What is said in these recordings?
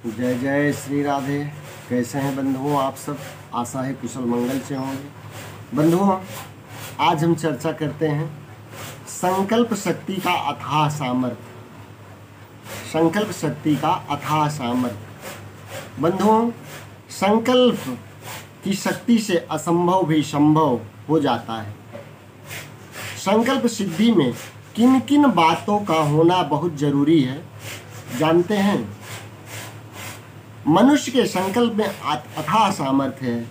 जय जय श्री राधे। कैसे हैं बंधुओं आप सब? आशा है कुशल मंगल से होंगे। बंधुओं, आज हम चर्चा करते हैं संकल्प शक्ति का अथाह सामर्थ्य। संकल्प शक्ति का अथाह सामर्थ्य। बंधुओं, संकल्प की शक्ति से असंभव भी संभव हो जाता है। संकल्प सिद्धि में किन किन बातों का होना बहुत जरूरी है जानते हैं? मनुष्य के संकल्प में अथाह सामर्थ्य है।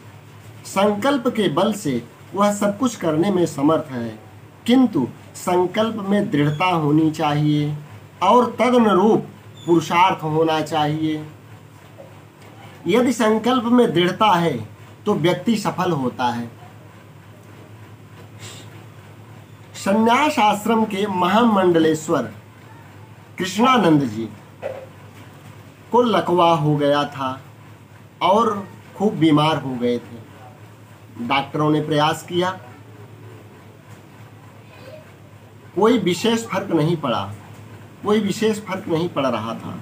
संकल्प के बल से वह सब कुछ करने में समर्थ है, किंतु संकल्प में दृढ़ता होनी चाहिए और तदनुरूप पुरुषार्थ होना चाहिए। यदि संकल्प में दृढ़ता है तो व्यक्ति सफल होता है। संन्यास आश्रम के महामंडलेश्वर कृष्णानंद जी को लकवा हो गया था और खूब बीमार हो गए थे। डॉक्टरों ने प्रयास किया, कोई विशेष फर्क नहीं पड़ा। कोई विशेष फर्क नहीं पड़ रहा था।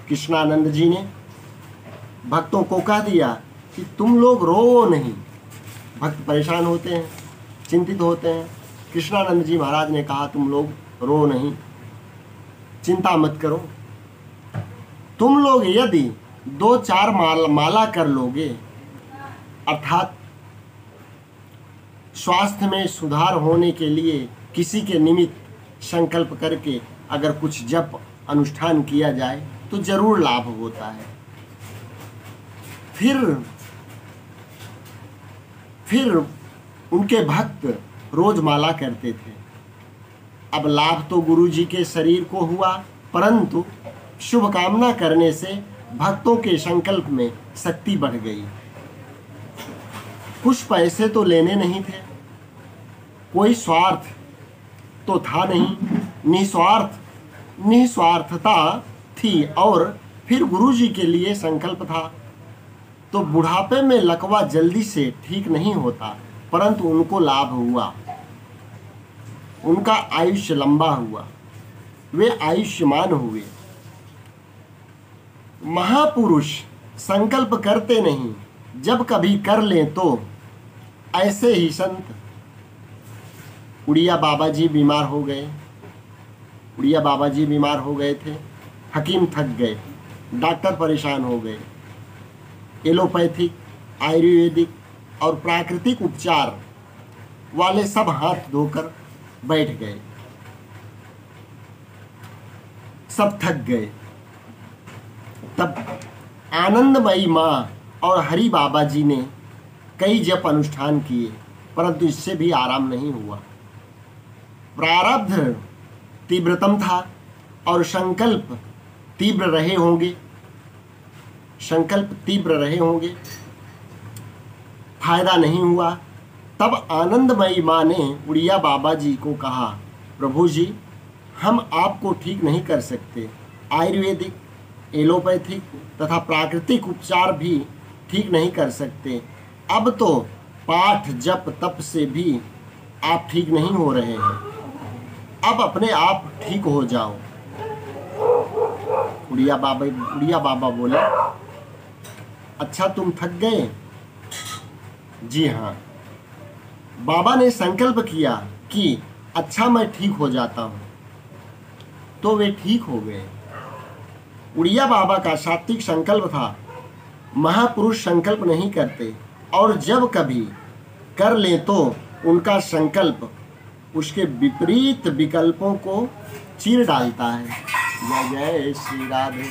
कृष्णानंद जी ने भक्तों को कह दिया कि तुम लोग रो नहीं। भक्त परेशान होते हैं, चिंतित होते हैं। कृष्णानंद जी महाराज ने कहा तुम लोग रो नहीं, चिंता मत करो। तुम लोग यदि 2-4 माला कर लोगे, अर्थात स्वास्थ्य में सुधार होने के लिए किसी के निमित्त संकल्प करके अगर कुछ जप अनुष्ठान किया जाए तो जरूर लाभ होता है। फिर उनके भक्त रोज माला करते थे। अब लाभ तो गुरु जी के शरीर को हुआ, परंतु शुभ कामना करने से भक्तों के संकल्प में शक्ति बढ़ गई। कुछ पैसे तो लेने नहीं थे, कोई स्वार्थ तो था नहीं, निस्वार्थता थी और फिर गुरु जी के लिए संकल्प था। तो बुढ़ापे में लकवा जल्दी से ठीक नहीं होता, परंतु उनको लाभ हुआ, उनका आयुष्य लंबा हुआ, वे आयुष्मान हुए। महापुरुष संकल्प करते नहीं, जब कभी कर लें तो ऐसे ही संत उड़िया बाबा जी बीमार हो गए। उड़िया बाबा जी बीमार हो गए थे, हकीम थक गए, डॉक्टर परेशान हो गए। एलोपैथिक, आयुर्वेदिक और प्राकृतिक उपचार वाले सब हाथ धोकर बैठ गए, सब थक गए। तब आनंदमयी माँ और हरि बाबा जी ने कई जप अनुष्ठान किए, परंतु इससे भी आराम नहीं हुआ। प्रारब्ध तीव्रतम था और संकल्प तीव्र रहे होंगे, फायदा नहीं हुआ। तब आनंदमयी माँ ने उड़िया बाबा जी को कहा, प्रभु जी, हम आपको ठीक नहीं कर सकते। आयुर्वेदिक, एलोपैथिक तथा प्राकृतिक उपचार भी ठीक नहीं कर सकते। अब तो पाठ जप तप से भी आप ठीक नहीं हो रहे हैं, अब अपने आप ठीक हो जाओ। उड़िया बाबा बोले, अच्छा तुम थक गए? जी हाँ। बाबा ने संकल्प किया कि अच्छा मैं ठीक हो जाता हूँ, तो वे ठीक हो गए। उड़िया बाबा का सात्विक संकल्प था। महापुरुष संकल्प नहीं करते और जब कभी कर लें तो उनका संकल्प उसके विपरीत विकल्पों को चीर डालता है। जय जय श्री राधे।